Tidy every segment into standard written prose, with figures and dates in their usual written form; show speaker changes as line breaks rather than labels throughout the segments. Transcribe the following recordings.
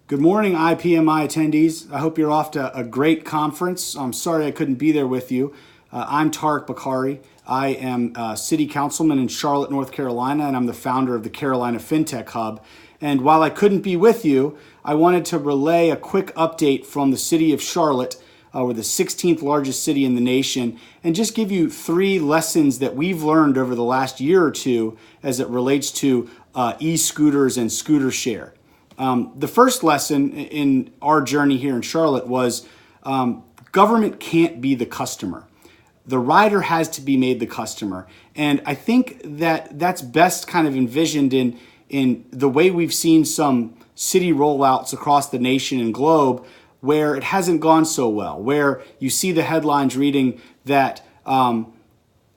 Good morning, IPMI attendees. I hope you're off to a great conference. I'm sorry I couldn't be there with you. I'm Tariq Bokhari. I am City Councilman in Charlotte, North Carolina, and I'm the founder of the Carolina FinTech Hub. And while I couldn't be with you, I wanted to relay a quick update from the city of Charlotte. We're the 16th largest city in the nation, and just give you 3 lessons that we've learned over the last year or two as it relates to e-scooters and scooter share. The first lesson in our journey here in Charlotte was government can't be the customer. The rider has to be made the customer. And I think that that's best kind of envisioned in the way we've seen some city rollouts across the nation and globe where it hasn't gone so well, where you see the headlines reading that,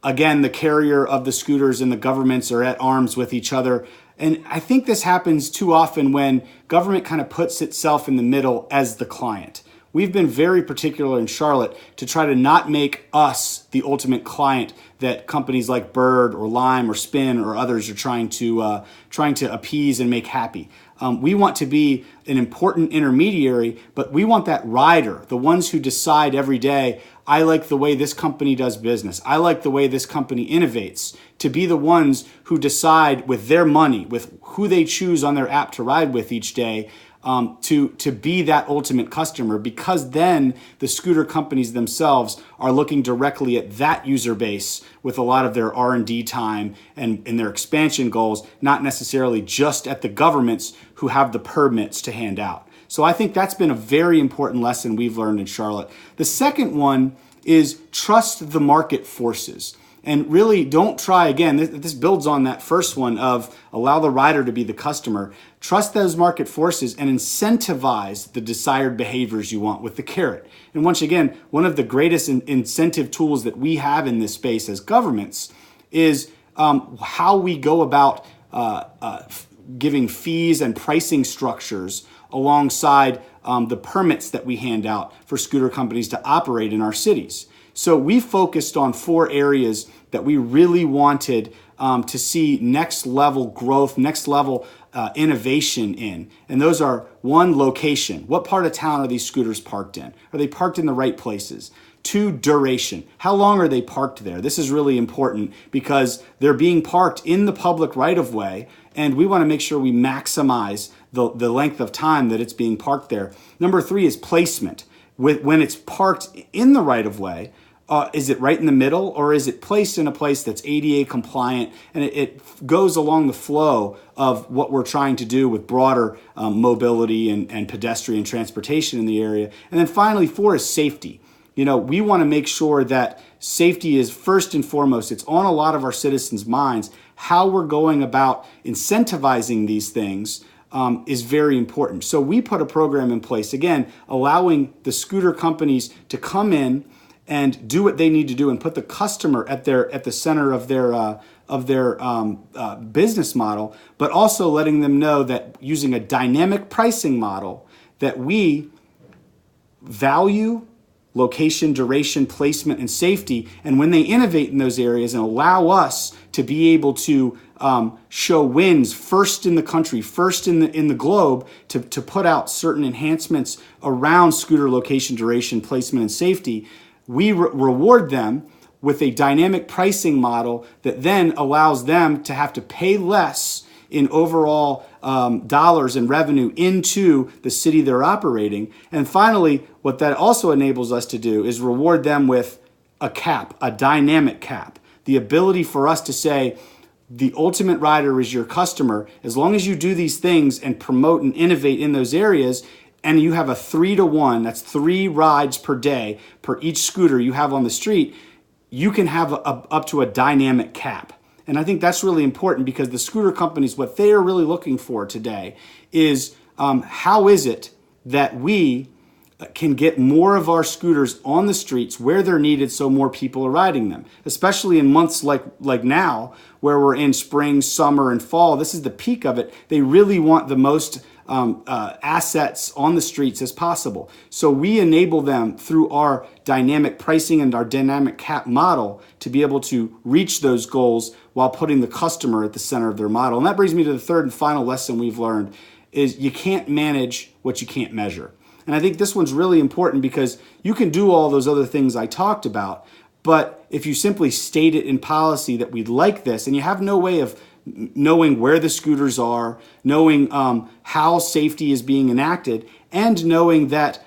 again, the carrier of the scooters and the governments are at arms with each other. And I think this happens too often when government kind of puts itself in the middle as the client. We've been very particular in Charlotte to try to not make us the ultimate client that companies like Bird or Lime or Spin or others are trying to appease and make happy. We want to be an important intermediary, but we want that rider, the ones who decide every day, I like the way this company does business, I like the way this company innovates, to be the ones who decide with their money, with who they choose on their app to ride with each day, to be that ultimate customer, because then the scooter companies themselves are looking directly at that user base with a lot of their R&D time and their expansion goals, not necessarily just at the governments who have the permits to hand out. So I think that's been a very important lesson we've learned in Charlotte. The second one is trust the market forces. And really don't try, again, this builds on that first one of allow the rider to be the customer. Trust those market forces and incentivize the desired behaviors you want with the carrot. And once again, one of the greatest incentive tools that we have in this space as governments is how we go about giving fees and pricing structures alongside the permits that we hand out for scooter companies to operate in our cities. So we focused on 4 areas that we really wanted to see next level growth, next level innovation in. And those are: 1, location. What part of town are these scooters parked in? Are they parked in the right places? 2, duration. How long are they parked there? This is really important because they're being parked in the public right-of-way, and we want to make sure we maximize the length of time that it's being parked there. Number 3 is placement. When it's parked in the right-of-way, is it right in the middle, or is it placed in a place that's ADA compliant, and it goes along the flow of what we're trying to do with broader mobility and pedestrian transportation in the area? And then finally, 4 is safety. You know, we want to make sure that safety is first and foremost. It's on a lot of our citizens' minds. How we're going about incentivizing these things is very important. So we put a program in place, again, allowing the scooter companies to come in and do what they need to do and put the customer at the center of their business model, but also letting them know that using a dynamic pricing model that we value location, duration, placement, and safety. And when they innovate in those areas and allow us to be able to show wins first in the country, first in the globe, to put out certain enhancements around scooter location, duration, placement, and safety, we reward them with a dynamic pricing model that then allows them to have to pay less in overall dollars and revenue into the city they're operating. And finally, what that also enables us to do is reward them with a cap, a dynamic cap, the ability for us to say, the ultimate rider is your customer. As long as you do these things and promote and innovate in those areas, and you have a 3-to-1, that's 3 rides per day per each scooter you have on the street, you can have up to a dynamic cap. And I think that's really important because the scooter companies, what they are really looking for today is how is it that we can get more of our scooters on the streets where they're needed so more people are riding them, especially in months like now where we're in spring, summer, and fall. This is the peak of it. They really want the most assets on the streets as possible. So we enable them through our dynamic pricing and our dynamic cap model to be able to reach those goals while putting the customer at the center of their model. And that brings me to the third and final lesson we've learned. is you can't manage what you can't measure. And I think this one's really important because you can do all those other things I talked about, but if you simply state it in policy that we'd like this, and you have no way of knowing where the scooters are, knowing how safety is being enacted, and knowing that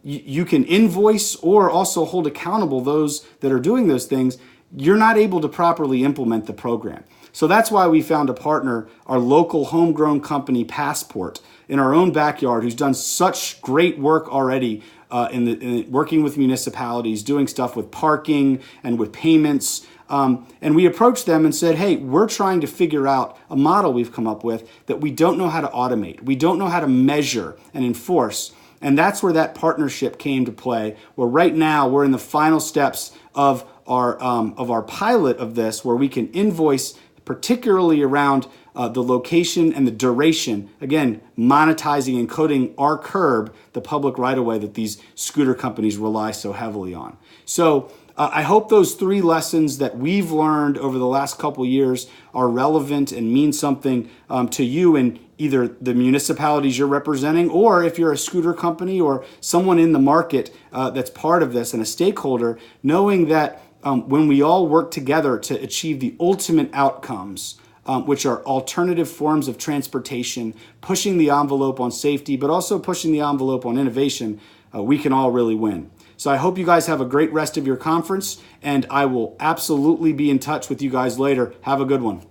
you can invoice or also hold accountable those that are doing those things, you're not able to properly implement the program. So that's why we found a partner, our local homegrown company, Passport, in our own backyard, who's done such great work already in working with municipalities, doing stuff with parking and with payments. And we approached them and said, hey, we're trying to figure out a model we've come up with that we don't know how to automate. We don't know how to measure and enforce. And that's where that partnership came to play, where right now we're in the final steps of our pilot of this, where we can invoice particularly around the location and the duration, again, monetizing and coding our curb, the public right-of-way that these scooter companies rely so heavily on. So I hope those 3 lessons that we've learned over the last couple years are relevant and mean something to you in either the municipalities you're representing, or if you're a scooter company or someone in the market that's part of this and a stakeholder, knowing that when we all work together to achieve the ultimate outcomes, which are alternative forms of transportation, pushing the envelope on safety, but also pushing the envelope on innovation, we can all really win. So I hope you guys have a great rest of your conference, and I will absolutely be in touch with you guys later. Have a good one.